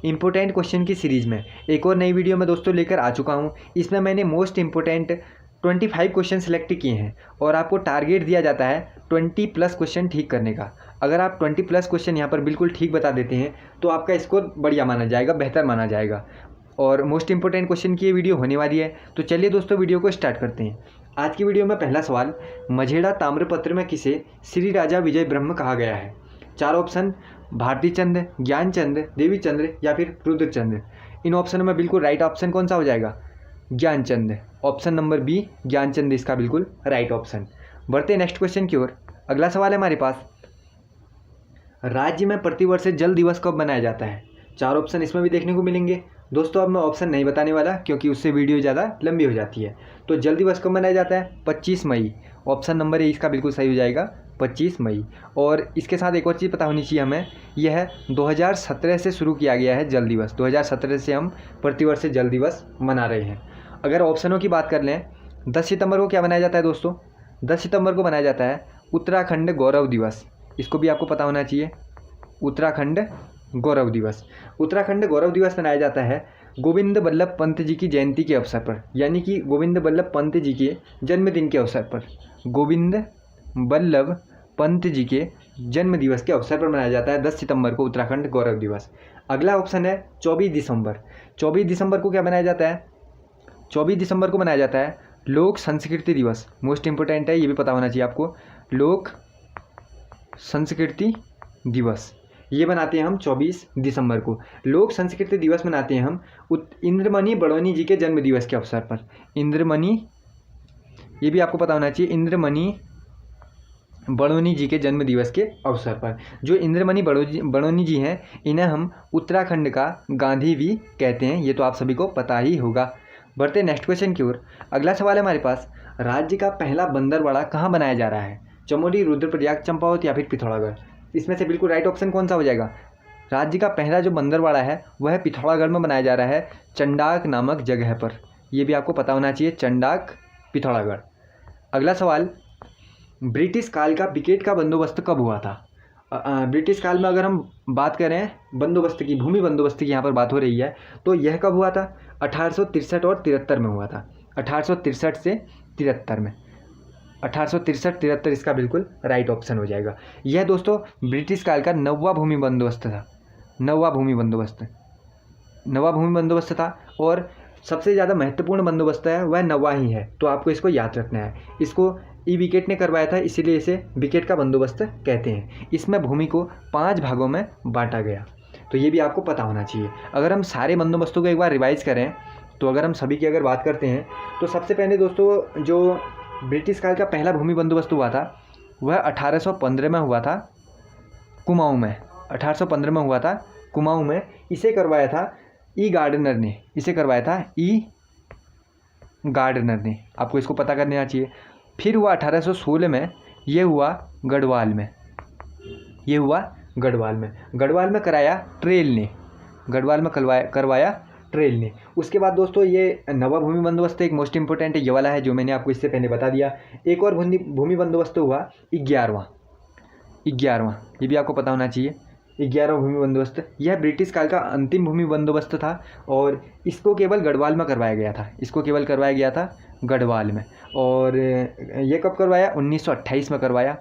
Important question की series में एक और नई वीडियो में दोस्तों लेकर आ चुका हूँ। इसमें मैंने मोस्ट इम्पोर्टेंट 25 क्वेश्चन सेलेक्ट किए हैं और आपको टारगेट दिया जाता है 20+ क्वेश्चन ठीक करने का। अगर आप 20+ क्वेश्चन यहाँ पर बिल्कुल ठीक बता देते हैं तो आपका स्कोर बढ़िया माना जाएगा, बेहतर माना जाएगा। और मोस्ट इंपोर्टेंट क्वेश्चन की ये वीडियो होने वाली है। तो चलिए दोस्तों वीडियो को स्टार्ट करते हैं। आज की वीडियो में पहला सवाल, मझेड़ा ताम्रपत्र में किसे श्री राजा विजय ब्रह्म कहा गया है? 4 ऑप्शन, भारती चंद, ज्ञानचंद, देवीचंद्र या फिर रुद्रचंद्र। इन ऑप्शनों में बिल्कुल राइट ऑप्शन कौन सा हो जाएगा? Gyanchand. Option number B Gyanchand इसका बिल्कुल राइट ऑप्शन। बढ़ते नेक्स्ट क्वेश्चन की ओर। अगला सवाल है हमारे पास, राज्य में प्रतिवर्ष जल दिवस कब मनाया जाता है? 4 ऑप्शन इसमें भी देखने को मिलेंगे। दोस्तों अब मैं ऑप्शन नहीं बताने वाला क्योंकि उससे वीडियो ज़्यादा लंबी हो जाती है। तो जल दिवस कब मनाया जाता है? 25 मई। ऑप्शन नंबर ए इसका बिल्कुल सही हो जाएगा, 25 मई। और इसके साथ एक और चीज़ पता होनी चाहिए हमें, यह 2017 से शुरू किया गया है जल दिवस। 2017 से हम प्रतिवर्ष जल दिवस मना रहे हैं। अगर ऑप्शनों की बात कर लें, 10 सितंबर को क्या मनाया जाता है दोस्तों? 10 सितंबर को मनाया जाता है उत्तराखंड गौरव दिवस। इसको भी आपको पता होना चाहिए, उत्तराखंड गौरव दिवस। उत्तराखंड गौरव दिवस मनाया जाता है गोविंद बल्लभ पंत जी की जयंती के अवसर पर, यानी कि गोविंद बल्लभ पंत जी के जन्मदिन के अवसर पर। गोविंद बल्लभ पंत जी के जन्म दिवस के अवसर पर मनाया जाता है 10 सितंबर को उत्तराखंड गौरव दिवस। अगला ऑप्शन है 24 दिसंबर। 24 दिसंबर को क्या मनाया जाता है? 24 दिसंबर को मनाया जाता है लोक संस्कृति दिवस। मोस्ट इंपोर्टेंट है, ये भी पता होना चाहिए आपको। लोक संस्कृति दिवस ये मनाते हैं हम 24 दिसंबर को। लोक संस्कृति दिवस मनाते हैं हम इंद्रमणि बड़ौनी जी के जन्म दिवस के अवसर पर। इंद्रमणि, ये भी आपको पता होना चाहिए, इंद्रमणि बड़ौनी जी के जन्म दिवस के अवसर पर। जो इंद्रमणि बड़ौनी जी हैं, इन्हें हम उत्तराखंड का गांधी भी कहते हैं। ये तो आप सभी को पता ही होगा। बढ़ते नेक्स्ट क्वेश्चन की ओर। अगला सवाल है हमारे पास, राज्य का पहला बंदरवाड़ा कहाँ बनाया जा रहा है? चमोली, रुद्रप्रयाग, चंपावत या फिर पिथौरागढ़। इसमें से बिल्कुल राइट ऑप्शन कौन सा हो जाएगा? राज्य का पहला जो बंदरवाड़ा है वह पिथौरागढ़ में बनाया जा रहा है, चंडाक नामक जगह पर। यह भी आपको पता होना चाहिए, चंडाक, पिथौरागढ़। अगला सवाल, ब्रिटिश काल का विकेट का बंदोबस्त कब हुआ था? ब्रिटिश काल में अगर हम बात करें बंदोबस्त की, भूमि बंदोबस्त की यहाँ पर बात हो रही है, तो यह कब हुआ था? 1863 और 73 में हुआ था। 1863 से 73 में। 1863-73 इसका बिल्कुल राइट ऑप्शन हो जाएगा। यह दोस्तों ब्रिटिश काल का नौवां भूमि बंदोबस्त था। नौवां भूमि बंदोबस्त था और सबसे ज़्यादा महत्वपूर्ण बंदोबस्त है वह नौवां ही है। तो आपको इसको याद रखना है। इसको ई विकेट ने करवाया था, इसीलिए इसे विकेट का बंदोबस्त कहते हैं। इसमें भूमि को 5 भागों में बांटा गया, तो ये भी आपको पता होना चाहिए। अगर हम सारे बंदोबस्तों को एक बार रिवाइज करें तो अगर हम सभी की अगर बात करते हैं तो सबसे पहले दोस्तों जो ब्रिटिश काल का पहला भूमि बंदोबस्त हुआ था वह 1815 में हुआ था कुमाऊं में। 1815 में हुआ था कुमाऊं में। इसे करवाया था ई गार्डनर ने। इसे करवाया था ई गार्डनर ने। आपको इसको पता करना चाहिए। फिर हुआ 1816 में, ये हुआ गढ़वाल में। ये हुआ गढ़वाल में। गढ़वाल में कराया ट्रेल ने। गढ़वाल में करवाया ट्रेल ने। उसके बाद दोस्तों ये नवा भूमि बंदोबस्त एक मोस्ट इंपोर्टेंट ये वाला है जो मैंने आपको इससे पहले बता दिया। एक और भूमि बंदोबस्त हुआ 11वां। ये भी आपको पता होना चाहिए, 11वां भूमि बंदोबस्त। यह ब्रिटिश काल का अंतिम भूमि बंदोबस्त था और इसको केवल गढ़वाल में करवाया गया था। इसको केवल करवाया गया था गढ़वाल में। और ये कब करवाया? 1928 में करवाया।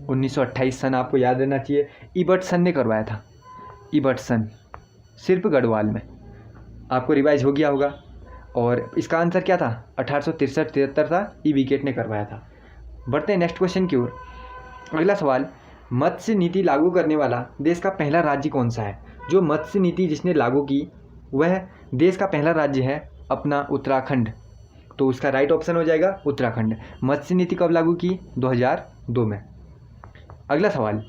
1928 सन आपको याद रहना चाहिए। इबर्टसन ने करवाया था। इबर्टसन, सिर्फ गढ़वाल में। आपको रिवाइज हो गया होगा। और इसका आंसर क्या था? 1863-73 था। ई विकेट ने करवाया था। बढ़ते हैं नेक्स्ट क्वेश्चन की ओर। अगला सवाल, मत्स्य नीति लागू करने वाला देश का पहला राज्य कौन सा है? जो मत्स्य नीति जिसने लागू की वह देश का पहला राज्य है अपना उत्तराखंड। तो उसका राइट ऑप्शन हो जाएगा उत्तराखंड। मत्स्य नीति कब लागू की? 2002 में। अगला सवाल,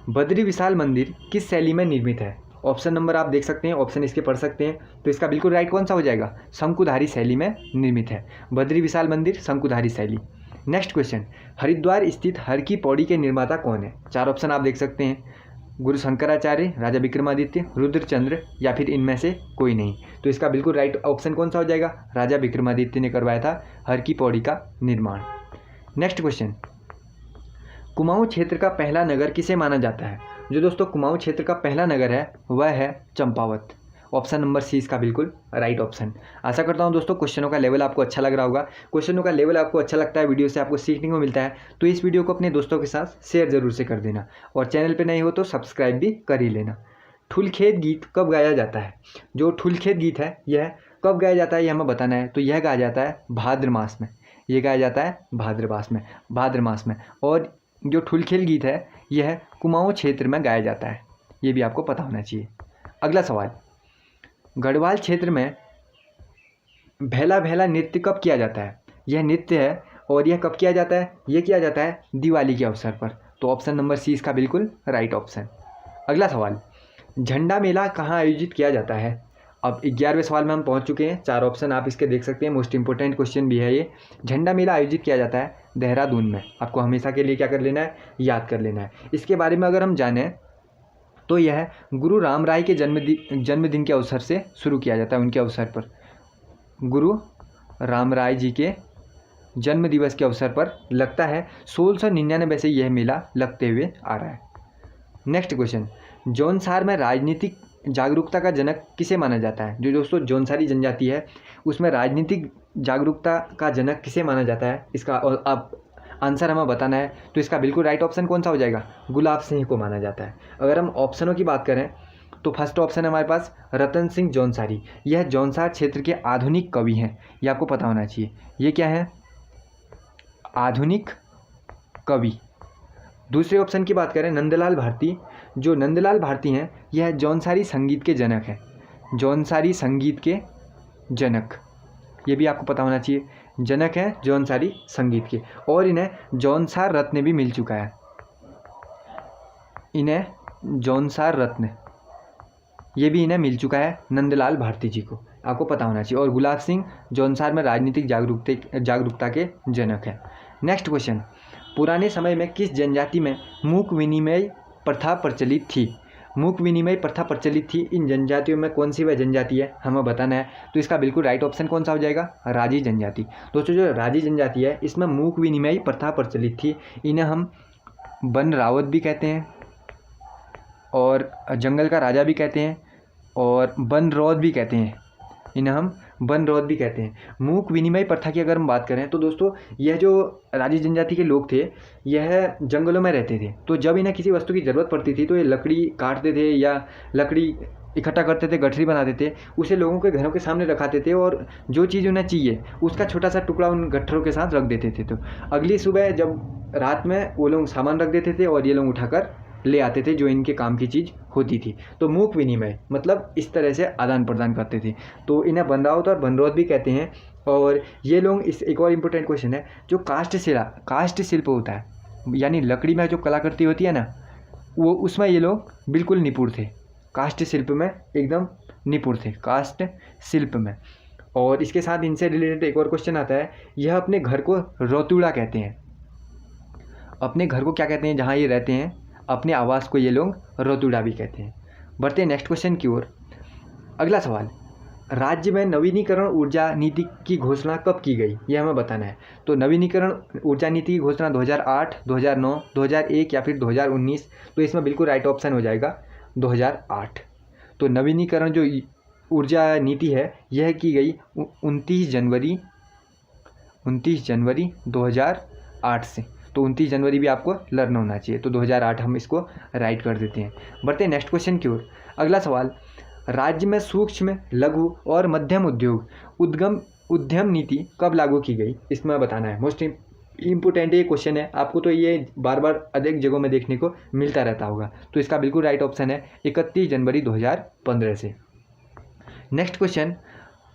बद्री विशाल मंदिर किस शैली में निर्मित है? ऑप्शन नंबर आप देख सकते हैं, ऑप्शन इसके पढ़ सकते हैं। तो इसका बिल्कुल राइट कौन सा हो जाएगा? शंकुधारी शैली में निर्मित है बद्री विशाल मंदिर, शंकुधारी शैली। नेक्स्ट क्वेश्चन, हरिद्वार स्थित हर की पौड़ी के निर्माता कौन है? 4 ऑप्शन आप देख सकते हैं, गुरु शंकराचार्य, राजा विक्रमादित्य, रुद्रचंद्र या फिर इनमें से कोई नहीं। तो इसका बिल्कुल राइट ऑप्शन कौन सा हो जाएगा? राजा विक्रमादित्य ने करवाया था हर की पौड़ी का निर्माण। नेक्स्ट क्वेश्चन, कुमाऊं क्षेत्र का पहला नगर किसे माना जाता है? जो दोस्तों कुमाऊं क्षेत्र का पहला नगर है वह है चंपावत। ऑप्शन नंबर सी इसका बिल्कुल राइट ऑप्शन। आशा करता हूँ दोस्तों क्वेश्चनों का लेवल आपको अच्छा लग रहा होगा। क्वेश्चनों का लेवल आपको अच्छा लगता है, वीडियो से आपको सीखने को मिलता है, तो इस वीडियो को अपने दोस्तों के साथ शेयर जरूर से कर देना, और चैनल पर नहीं हो तो सब्सक्राइब भी कर ही लेना। ठुलखेत गीत कब गाया जाता है? जो ठुलखेत गीत है यह कब गाया जाता है ये हमें बताना है। तो यह गाया जाता है भाद्र मास में, ये गाया जाता है भाद्र मास में। और जो ठुलखेत गीत है यह कुमाऊं क्षेत्र में गाया जाता है, ये भी आपको पता होना चाहिए। अगला सवाल, गढ़वाल क्षेत्र में भैला भैला नृत्य कब किया जाता है? यह नृत्य है और यह कब किया जाता है? यह किया जाता है दिवाली के अवसर पर। तो ऑप्शन नंबर सी इसका बिल्कुल राइट ऑप्शन। अगला सवाल, झंडा मेला कहाँ आयोजित किया जाता है? अब 11वें सवाल में हम पहुंच चुके हैं, 4 ऑप्शन आप इसके देख सकते हैं, मोस्ट इंपोर्टेंट क्वेश्चन भी है ये। झंडा मेला आयोजित किया जाता है देहरादून में। आपको हमेशा के लिए क्या कर लेना है, याद कर लेना है। इसके बारे में अगर हम जानें तो यह गुरु राम राय के जन्मदिन के अवसर से शुरू किया जाता है। उनके अवसर पर, गुरु राम राय जी के जन्म दिवस के अवसर पर लगता है। 1699 से यह मेला लगते हुए आ रहा है। नेक्स्ट क्वेश्चन, जौनसार में राजनीतिक जागरूकता का जनक किसे माना जाता है? जो दोस्तों जौनसारी जनजाति है उसमें राजनीतिक जागरूकता का जनक किसे माना जाता है, इसका और आप आंसर हमें बताना है। तो इसका बिल्कुल राइट ऑप्शन कौन सा हो जाएगा? गुलाब सिंह को माना जाता है। अगर हम ऑप्शनों की बात करें तो फर्स्ट ऑप्शन है हमारे पास रतन सिंह जौनसारी, यह जौनसार क्षेत्र के आधुनिक कवि हैं, ये आपको पता होना चाहिए। ये क्या है? आधुनिक कवि। दूसरे ऑप्शन की बात करें नंदलाल भारती, जो नंदलाल भारती हैं यह जौनसारी संगीत के जनक हैं, जौनसारी संगीत के जनक, ये भी आपको पता होना चाहिए। जनक हैं जौनसारी संगीत के, और इन्हें जौनसार रत्न भी मिल चुका है, इन्हें जौनसार रत्न ये भी इन्हें मिल चुका है नंदलाल भारती जी को, आपको पता होना चाहिए। और गुलाब सिंह जौनसार में राजनीतिक जागरूकता के जनक हैं। नेक्स्ट क्वेश्चन, पुराने समय में किस जनजाति में मूक विनिमय प्रथा प्रचलित थी? मूक विनिमय प्रथा प्रचलित थी, इन जनजातियों में कौन सी वह जनजाति है हमें बताना है। तो इसका बिल्कुल राइट ऑप्शन कौन सा हो जाएगा? राजी जनजाति। दोस्तों जो राजी जनजाति है इसमें मूक विनिमय प्रथा प्रचलित थी। इन्हें हम वन रावत भी कहते हैं, और जंगल का राजा भी कहते हैं, और वन रौद भी कहते हैं, इन्हें हम वन रौद भी कहते हैं। मूक विनिमय प्रथा की अगर हम बात करें तो दोस्तों यह जो राजी जनजाति के लोग थे यह जंगलों में रहते थे, तो जब इन्हें किसी वस्तु की ज़रूरत पड़ती थी तो ये लकड़ी काटते थे या लकड़ी इकट्ठा करते थे, गठरी बनाते थे, उसे लोगों के घरों के सामने रखाते थे, और जो चीज़ उन्हें चाहिए उसका छोटा सा टुकड़ा उन गट्ठरों के साथ रख देते थे। तो अगली सुबह जब रात में वो लोग सामान रख देते थे और ये लोग उठाकर ले आते थे जो इनके काम की चीज़ होती थी। तो मूक विनिमय मतलब इस तरह से आदान प्रदान करते थे, तो इन्हें बनरावत और बनरोध भी कहते हैं। और ये लोग इस एक और इम्पोर्टेंट क्वेश्चन है, जो काष्ठ शिल्प होता है, यानी लकड़ी में जो कलाकृति होती है ना, वो उसमें ये लोग बिल्कुल निपुण थे, काष्ठ शिल्प में एकदम निपुण थे, काष्ठ शिल्प में। और इसके साथ इनसे रिलेटेड एक और क्वेश्चन आता है, यह अपने घर को रौतुड़ा कहते हैं। अपने घर को क्या कहते हैं जहाँ ये रहते हैं, अपने आवास को ये लोग रौतुड़ा भी कहते हैं। बढ़ते हैं नेक्स्ट क्वेश्चन की ओर। अगला सवाल, राज्य में नवीनीकरण ऊर्जा नीति की घोषणा कब की गई, ये हमें बताना है। तो नवीनीकरण ऊर्जा नीति की घोषणा 2008, 2009, 2001 या फिर 2019। तो इसमें बिल्कुल राइट ऑप्शन हो जाएगा 2008। तो नवीनीकरण जो ऊर्जा नीति है यह की गई 29 जनवरी 2008 से। तो 29 जनवरी भी आपको लर्न होना चाहिए, तो 2008 हम इसको राइट कर देते हैं। बढ़ते हैं नेक्स्ट क्वेश्चन की ओर। अगला सवाल, राज्य में सूक्ष्म लघु और मध्यम उद्यम नीति कब लागू की गई, इसमें बताना है। मोस्ट इम्पोर्टेंट ये क्वेश्चन है, आपको तो ये बार बार अधिक जगहों में देखने को मिलता रहता होगा। तो इसका बिल्कुल राइट ऑप्शन है 31 जनवरी 2015 से। नेक्स्ट क्वेश्चन,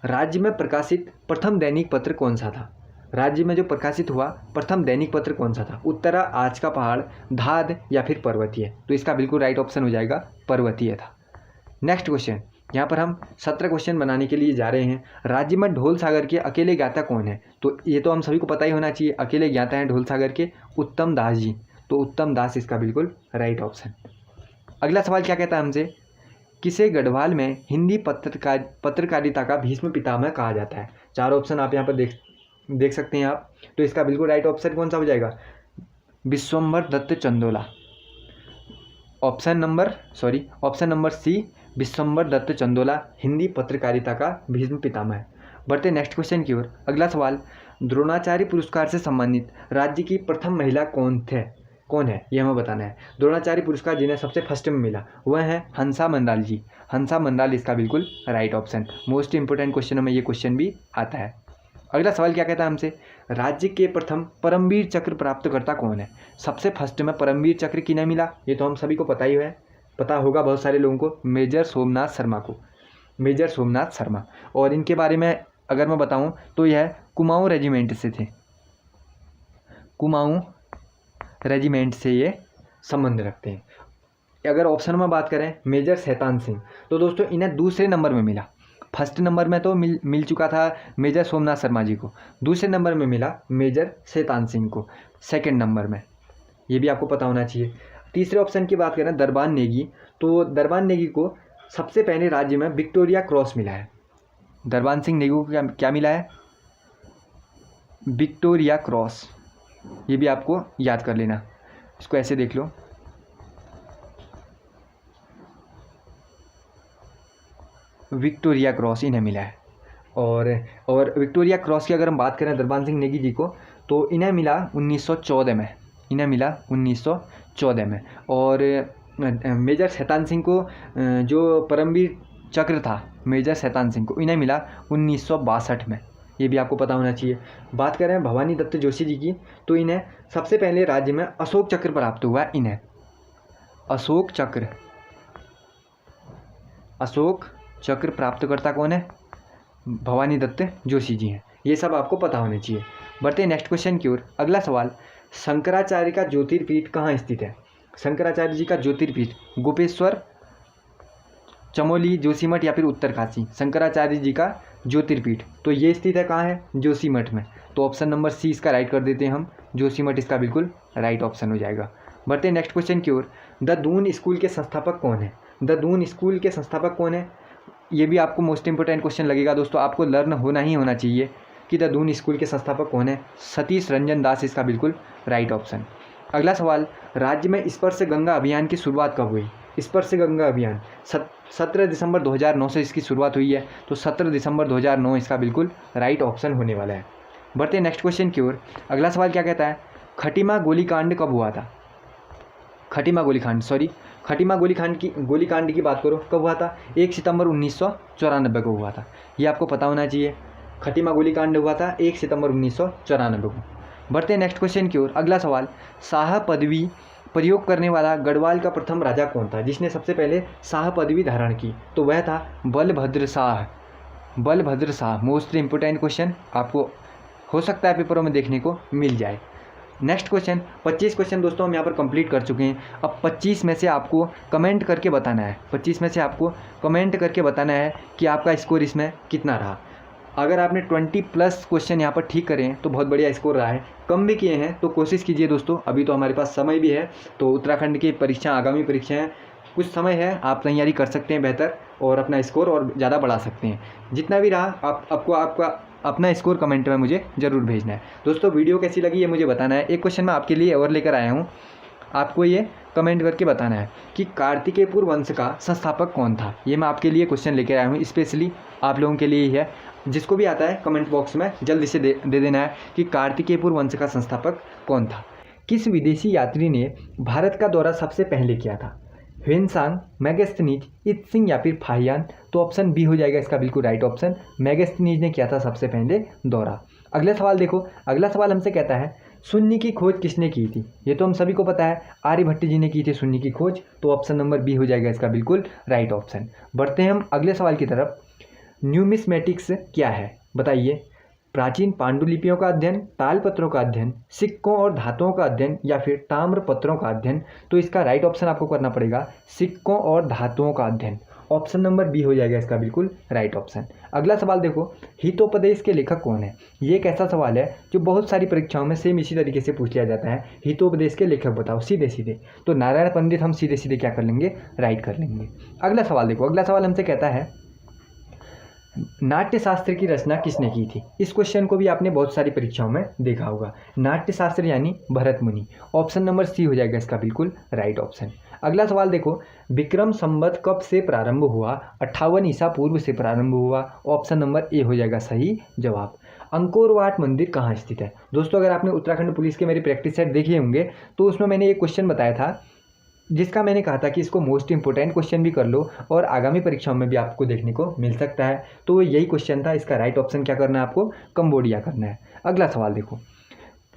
राज्य में प्रकाशित प्रथम दैनिक पत्र कौन सा था? राज्य में जो प्रकाशित हुआ प्रथम दैनिक पत्र कौन सा था? उत्तरा, आज का पहाड़, धाद या फिर पर्वतीय। तो इसका बिल्कुल राइट ऑप्शन हो जाएगा पर्वतीय था। नेक्स्ट क्वेश्चन, यहाँ पर हम 17 क्वेश्चन बनाने के लिए जा रहे हैं। राज्य में ढोल सागर के अकेले ज्ञाता कौन है? तो ये तो हम सभी को पता ही होना चाहिए, अकेले ज्ञाता हैं ढोल सागर के उत्तम दास जी। तो उत्तम दास इसका बिल्कुल राइट ऑप्शन। अगला सवाल क्या कहता है हमसे, किसे गढ़वाल में हिंदी पत्रकारिता का भीष्म पितामह कहा जाता है? 4 ऑप्शन आप यहाँ पर देख सकते हैं आप। तो इसका बिल्कुल राइट ऑप्शन कौन सा हो जाएगा? Vishwambhar Dutt Chandola. Option number C Vishwambhar Dutt Chandola Hindi पत्रकारिता का भीष्म पितामह है। बढ़ते नेक्स्ट क्वेश्चन की ओर। अगला सवाल, द्रोणाचार्य पुरस्कार से सम्मानित राज्य की प्रथम महिला कौन है यह हमें बताना है। द्रोणाचार्य पुरस्कार जिन्हें सबसे फर्स्ट में मिला वह है हंसा मंडाल जी। हंसा मंडाल इसका बिल्कुल राइट ऑप्शन। मोस्ट इंपोर्टेंट क्वेश्चनों में ये क्वेश्चन भी आता है। अगला सवाल क्या कहता है हमसे, राज्य के प्रथम परमवीर चक्र प्राप्तकर्ता कौन है। सबसे फर्स्ट में परमवीर चक्र किन्हें मिला, ये तो हम सभी को पता ही है, पता होगा बहुत सारे लोगों को, मेजर सोमनाथ शर्मा को, मेजर सोमनाथ शर्मा। और इनके बारे में अगर मैं बताऊं तो यह कुमाऊं रेजिमेंट से थे, कुमाऊं रेजिमेंट से ये संबंध रखते हैं। अगर ऑप्शन में बात करें मेजर शैतान सिंह, तो दोस्तों इन्हें दूसरे नंबर में मिला। फर्स्ट नंबर में तो मिल चुका था मेजर सोमनाथ शर्मा जी को, दूसरे नंबर में मिला मेजर शैतान सिंह को सेकंड नंबर में, ये भी आपको पता होना चाहिए। तीसरे ऑप्शन की बात करें दरबान नेगी, तो दरबान नेगी को सबसे पहले राज्य में विक्टोरिया क्रॉस मिला है। दरबान सिंह नेगी को क्या मिला है, विक्टोरिया क्रॉस, ये भी आपको याद कर लेना, इसको ऐसे देख लो। विक्टोरिया क्रॉस इन्हें मिला है। और विक्टोरिया क्रॉस की अगर हम बात करें दरबान सिंह नेगी जी को, तो इन्हें मिला 1914 में, इन्हें मिला 1914 में। और मेजर शैतान सिंह को जो परमवीर चक्र था मेजर शैतान सिंह को, इन्हें मिला 1962 में, ये भी आपको पता होना चाहिए। बात करें भवानी दत्त जोशी जी की, तो इन्हें सबसे पहले राज्य में अशोक चक्र प्राप्त हुआ। इन्हें अशोक चक्र प्राप्तकर्ता कौन है, भवानी दत्त जोशी जी हैं। ये सब आपको पता होने चाहिए। बढ़ते हैं नेक्स्ट क्वेश्चन की ओर। अगला सवाल, शंकराचार्य का ज्योतिर्पीठ कहाँ स्थित है। शंकराचार्य जी का ज्योतिर्पीठ गोपेश्वर, चमोली, जोशीमठ या फिर उत्तरकाशी। शंकराचार्य जी का ज्योतिर्पीठ तो ये स्थित है कहाँ है, जोशीमठ में। तो ऑप्शन नंबर सी इसका राइट कर देते हैं हम, जोशीमठ इसका बिल्कुल राइट ऑप्शन हो जाएगा। बढ़ते हैं नेक्स्ट क्वेश्चन की ओर। द दून स्कूल के संस्थापक कौन है। द दून स्कूल के संस्थापक कौन है, ये भी आपको मोस्ट इंपोर्टेंट क्वेश्चन लगेगा दोस्तों, आपको लर्न होना ही होना चाहिए कि द दून स्कूल के संस्थापक कौन है। सतीश रंजन दास इसका बिल्कुल राइट ऑप्शन। अगला सवाल, राज्य में स्पर्श गंगा अभियान की शुरुआत कब हुई। स्पर्श गंगा अभियान 17 दिसंबर 2009 से इसकी शुरुआत हुई है, तो 17 दिसंबर 2009 इसका बिल्कुल राइट ऑप्शन होने वाला है। बढ़ते हैं नेक्स्ट क्वेश्चन की ओर। अगला सवाल क्या कहता है, खटीमा गोलीकांड कब हुआ था। खटीमा गोलीकांड की बात करो कब हुआ था, 1 सितंबर 1994 को हुआ था, ये आपको पता होना चाहिए। खटीमा गोलीकांड हुआ था 1 सितंबर 1994 को। बढ़ते हैं नेक्स्ट क्वेश्चन की ओर। अगला सवाल, शाह पदवी प्रयोग करने वाला गढ़वाल का प्रथम राजा कौन था, जिसने सबसे पहले शाह पदवी धारण की, तो वह था Balbhadra Shah. Most important question आपको हो सकता है पेपरों में देखने को मिल जाए। नेक्स्ट क्वेश्चन 25 क्वेश्चन दोस्तों हम यहाँ पर कंप्लीट कर चुके हैं। अब 25 में से आपको कमेंट करके बताना है, 25 में से आपको कमेंट करके बताना है कि आपका स्कोर इसमें कितना रहा। अगर आपने 20+ क्वेश्चन यहाँ पर ठीक करें तो बहुत बढ़िया स्कोर रहा है, कम भी किए हैं तो कोशिश कीजिए दोस्तों, अभी तो हमारे पास समय भी है। तो उत्तराखंड की परीक्षा, आगामी परीक्षाएँ, कुछ समय है, आप तैयारी कर सकते हैं बेहतर और अपना स्कोर और ज़्यादा बढ़ा सकते हैं। जितना भी रहा आपको आपका अपना स्कोर कमेंट में मुझे ज़रूर भेजना है। दोस्तों वीडियो कैसी लगी ये मुझे बताना है। एक क्वेश्चन मैं आपके लिए और लेकर आया हूँ, आपको ये कमेंट करके बताना है कि कार्तिकेयपुर वंश का संस्थापक कौन था। ये मैं आपके लिए क्वेश्चन लेकर आया हूँ, स्पेशली आप लोगों के लिए ही है। जिसको भी आता है कमेंट बॉक्स में जल्दी से दे देना है कि कार्तिकेयपुर वंश का संस्थापक कौन था। किस विदेशी यात्री ने भारत का दौरा सबसे पहले किया था। ह्वेनसांग, मैगस्थनीज, इत्सिंग या फिर फाहियान। तो ऑप्शन बी हो जाएगा इसका बिल्कुल राइट ऑप्शन, मैगस्थनीज ने किया था सबसे पहले दौरा। अगला सवाल देखो, अगला सवाल हमसे कहता है शून्य की खोज किसने की थी। ये तो हम सभी को पता है, आर्यभट्ट जी ने की थी शून्य की खोज, तो ऑप्शन नंबर बी हो जाएगा इसका बिल्कुल राइट ऑप्शन। बढ़ते हैं हम अगले सवाल की तरफ। न्यूमिस्मेटिक्स क्या है बताइए। प्राचीन पांडुलिपियों का अध्ययन, तालपत्रों का अध्ययन, सिक्कों और धातुओं का अध्ययन या फिर ताम्र पत्रों का अध्ययन। तो इसका राइट ऑप्शन आपको करना पड़ेगा सिक्कों और धातुओं का अध्ययन। ऑप्शन नंबर बी हो जाएगा इसका बिल्कुल राइट ऑप्शन। अगला सवाल देखो, हितोपदेश के लेखक कौन है। ये एक ऐसा सवाल है जो बहुत सारी परीक्षाओं में सेम इसी तरीके से पूछ लिया जाता है, हितोपदेश के लेखक बताओ सीधे सीधे। तो नारायण पंडित हम सीधे सीधे क्या कर लेंगे, राइट कर लेंगे। अगला सवाल देखो, अगला सवाल हमसे कहता है नाट्यशास्त्र की रचना किसने की थी। इस क्वेश्चन को भी आपने बहुत सारी परीक्षाओं में देखा होगा। नाट्यशास्त्र यानी भरत मुनि। ऑप्शन नंबर सी हो जाएगा इसका बिल्कुल राइट ऑप्शन। अगला सवाल देखो, विक्रम संवत कब से प्रारंभ हुआ? 58 ईसा पूर्व से प्रारंभ हुआ। ऑप्शन नंबर ए हो जाएगा सही जवाब। अंकोर वाट मंदिर कहाँ स्थित है? दोस्तों अगर आपने उत्तराखंड पुलिस के मेरे प्रैक्टिस सेट देखे होंगे तो उसमें मैंने एक क्वेश्चन बताया था जिसका मैंने कहा था कि इसको मोस्ट इंपोर्टेंट क्वेश्चन भी कर लो और आगामी परीक्षाओं में भी आपको देखने को मिल सकता है। तो यही क्वेश्चन था। इसका राइट ऑप्शन क्या करना है आपको? कंबोडिया करना है। अगला सवाल देखो,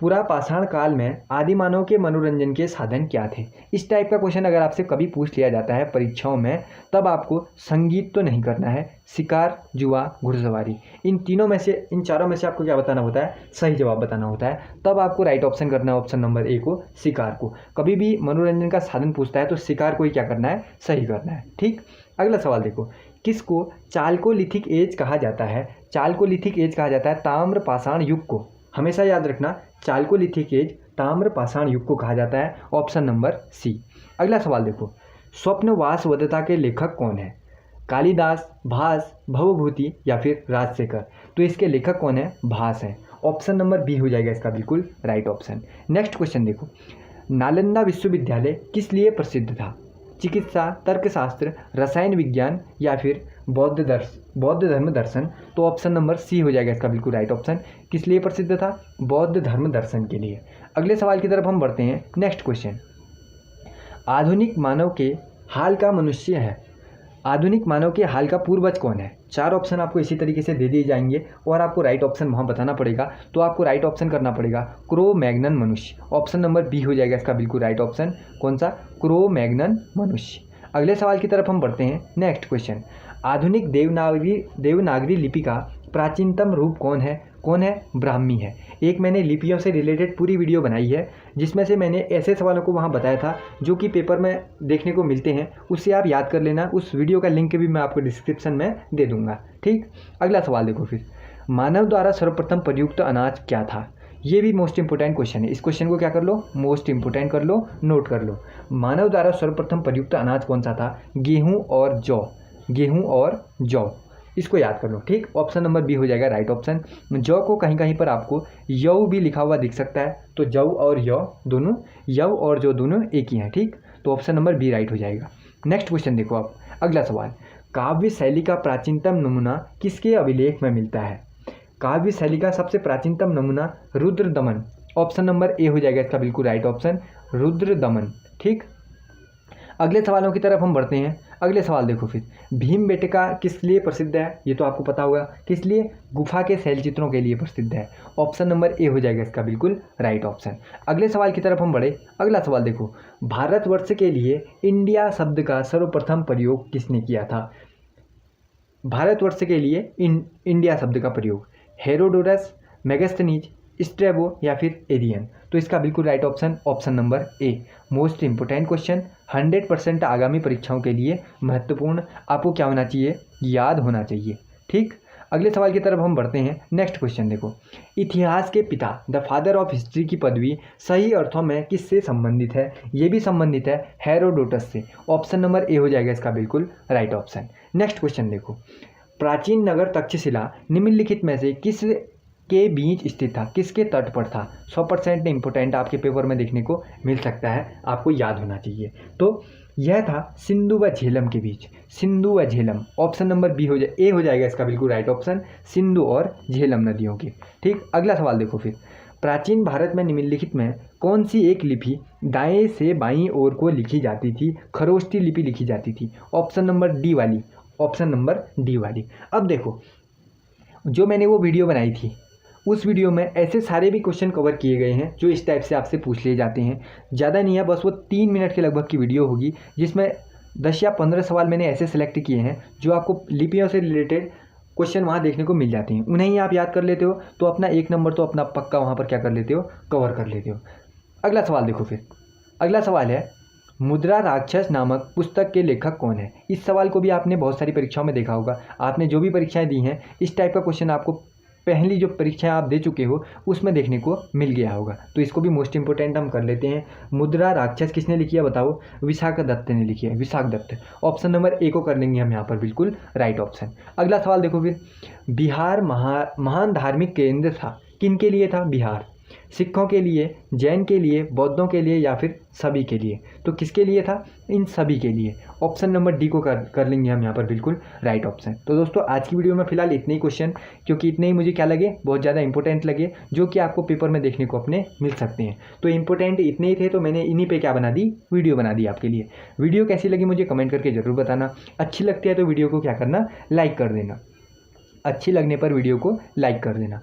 पूरा पाषाण काल में आदि मानव के मनोरंजन के साधन क्या थे? इस टाइप का क्वेश्चन अगर आपसे कभी पूछ लिया जाता है परीक्षाओं में, तब आपको संगीत तो नहीं करना है, शिकार, जुआ, घुड़सवारी, इन चारों में से आपको क्या बताना होता है? सही जवाब बताना होता है। तब आपको राइट ऑप्शन करना है ऑप्शन नंबर ए को, शिकार को। कभी भी मनोरंजन का साधन पूछता है तो शिकार को ही क्या करना है? सही करना है। ठीक। अगला सवाल देखो, किसको चालकोलिथिक एज कहा जाता है? चालकोलिथिक एज कहा जाता है ताम्र पाषाण युग को। हमेशा याद रखना, चालकोलिथिक एज ताम्र पाषाण युग को कहा जाता है। Option number C. अगला सवाल देखो, स्वप्न वासवदत्ता के लेखक कौन है? कालिदास, भास, भवभूति या फिर राजशेखर? तो इसके लेखक कौन है? भास है। ऑप्शन नंबर बी हो जाएगा इसका बिल्कुल राइट ऑप्शन। नेक्स्ट क्वेश्चन देखो, नालंदा विश्वविद्यालय किस लिए प्रसिद्ध था? चिकित्सा, तर्कशास्त्र, रसायन विज्ञान या फिर बौद्ध धर्म दर्शन? तो ऑप्शन नंबर सी हो जाएगा इसका बिल्कुल राइट ऑप्शन। किस लिए प्रसिद्ध था? बौद्ध धर्म दर्शन के लिए। अगले सवाल की तरफ हम बढ़ते हैं। नेक्स्ट क्वेश्चन, आधुनिक मानव के हाल का मनुष्य है। आधुनिक मानव के हाल का पूर्वज कौन है? चार ऑप्शन आपको इसी तरीके से दे दिए जाएंगे और आपको राइट ऑप्शन वहाँ बताना पड़ेगा। तो आपको राइट ऑप्शन करना पड़ेगा क्रो मैग्नन मनुष्य। ऑप्शन नंबर बी हो जाएगा इसका बिल्कुल राइट ऑप्शन। कौन सा? क्रो मैग्नन मनुष्य। अगले सवाल की तरफ हम बढ़ते हैं। नेक्स्ट क्वेश्चन, आधुनिक देवनागरी लिपि का प्राचीनतम रूप कौन है? ब्राह्मी है। एक मैंने लिपियों से रिलेटेड पूरी वीडियो बनाई है जिसमें से मैंने ऐसे सवालों को वहाँ बताया था जो कि पेपर में देखने को मिलते हैं। उससे आप याद कर लेना। उस वीडियो का लिंक भी मैं आपको डिस्क्रिप्शन में दे दूँगा। ठीक। अगला सवाल देखो फिर, मानव द्वारा सर्वप्रथम प्रयुक्त अनाज क्या था? ये भी मोस्ट इंपोर्टेंट क्वेश्चन है। इस क्वेश्चन को क्या कर लो? मोस्ट इंपोर्टेंट कर लो, नोट कर लो। मानव द्वारा सर्वप्रथम प्रयुक्त अनाज कौन सा था? गेहूँ और जौ। इसको याद कर लो। ठीक। ऑप्शन नंबर बी हो जाएगा राइट ऑप्शन। जौ को कहीं कहीं पर आपको यौ भी लिखा हुआ दिख सकता है, तो जौ और यौ दोनों एक ही हैं। ठीक। तो ऑप्शन नंबर बी राइट हो जाएगा। नेक्स्ट क्वेश्चन देखो आप। अगला सवाल, काव्य शैली का प्राचीनतम नमूना किसके अभिलेख में मिलता है? काव्य शैली का सबसे प्राचीनतम नमूना रुद्रदमन। ऑप्शन नंबर ए हो जाएगा इसका बिल्कुल राइट ऑप्शन, रुद्रदमन। ठीक। अगले सवालों की तरफ हम बढ़ते हैं। अगले सवाल देखो फिर, भीमबेटका किस लिए प्रसिद्ध है? ये तो आपको पता होगा। किस लिए? गुफा के शैल चित्रों के लिए प्रसिद्ध है। ऑप्शन नंबर ए हो जाएगा इसका बिल्कुल राइट ऑप्शन। अगले सवाल की तरफ हम बढ़े। अगला सवाल देखो, भारतवर्ष के लिए इंडिया शब्द का सर्वप्रथम प्रयोग किसने किया था? भारतवर्ष के लिए इंडिया शब्द का प्रयोग हेरोडोटस, मेगास्थनीज, स्ट्रैबो या फिर एरियन? तो इसका बिल्कुल राइट ऑप्शन ऑप्शन नंबर ए। मोस्ट इंपोर्टेंट क्वेश्चन, 100% आगामी परीक्षाओं के लिए महत्वपूर्ण। आपको क्या होना चाहिए? याद होना चाहिए। ठीक। अगले सवाल की तरफ हम बढ़ते हैं। नेक्स्ट क्वेश्चन देखो, इतिहास के पिता, द फादर ऑफ हिस्ट्री की पदवी सही अर्थों में किससे संबंधित है? ये भी संबंधित है हेरोडोटस से। ऑप्शन नंबर ए हो जाएगा इसका बिल्कुल राइट ऑप्शन। नेक्स्ट क्वेश्चन देखो, प्राचीन नगर तक्षशिला निम्नलिखित में से किस के बीच स्थित था? किसके तट पर था? 100% इंपोर्टेंट आपके पेपर में देखने को मिल सकता है, आपको याद होना चाहिए। तो यह था सिंधु व झेलम के बीच। सिंधु व झेलम, ऑप्शन नंबर बी ए हो जाएगा इसका बिल्कुल राइट ऑप्शन, सिंधु और झेलम नदियों के। ठीक। अगला सवाल देखो फिर, प्राचीन भारत में निम्नलिखित में कौन सी एक लिपि दाएं से बाईं ओर को लिखी जाती थी? खरोष्ठी लिपि लिखी जाती थी। ऑप्शन नंबर डी वाली। ऑप्शन नंबर डी वाली। अब देखो, जो मैंने वो वीडियो बनाई थी उस वीडियो में ऐसे सारे भी क्वेश्चन कवर किए गए हैं जो इस टाइप से आपसे पूछ लिए जाते हैं। ज़्यादा नहीं है, बस वो 3 मिनट के लगभग की वीडियो होगी जिसमें 10 या 15 सवाल मैंने ऐसे सेलेक्ट किए हैं जो आपको लिपियों से रिलेटेड क्वेश्चन वहाँ देखने को मिल जाते हैं। उन्हें ही आप याद कर लेते हो तो अपना 1 नंबर तो अपना पक्का वहाँ पर क्या कर लेते हो? कवर कर लेते हो। अगला सवाल देखो फिर। अगला सवाल है, मुद्रा राक्षस नामक पुस्तक के लेखक कौन है? इस सवाल को भी आपने बहुत सारी परीक्षाओं में देखा होगा। आपने जो भी परीक्षाएं दी हैं इस टाइप का क्वेश्चन आपको पहली जो परीक्षाएं आप दे चुके हो उसमें देखने को मिल गया होगा। तो इसको भी मोस्ट इंपोर्टेंट हम कर लेते हैं। मुद्रा राक्षस किसने लिखी है बताओ? विशाख दत्त ने लिखी है, Vishakha Datta. Option number A को कर लेंगे हम यहाँ पर बिल्कुल राइट ऑप्शन। अगला सवाल देखो फिर, बिहार महान धार्मिक केंद्र था, किन के लिए था बिहार? सिखों के लिए, जैन के लिए, बौद्धों के लिए या फिर सभी के लिए? तो किसके लिए था? इन सभी के लिए। ऑप्शन नंबर डी को कर लेंगे हम यहाँ पर बिल्कुल राइट ऑप्शन। तो दोस्तों आज की वीडियो में फिलहाल इतने ही क्वेश्चन, क्योंकि इतने ही मुझे क्या लगे, बहुत ज़्यादा इंपॉर्टेंट लगे, जो कि आपको पेपर में देखने को अपने मिल सकते हैं। तो इंपॉर्टेंट इतने ही थे, तो मैंने इन्हीं पे क्या बना दी, वीडियो बना दी आपके लिए। वीडियो कैसी लगी मुझे कमेंट करके ज़रूर बताना। अच्छी लगती है तो वीडियो को क्या करना, लाइक कर देना। अच्छी लगने पर वीडियो को लाइक कर देना।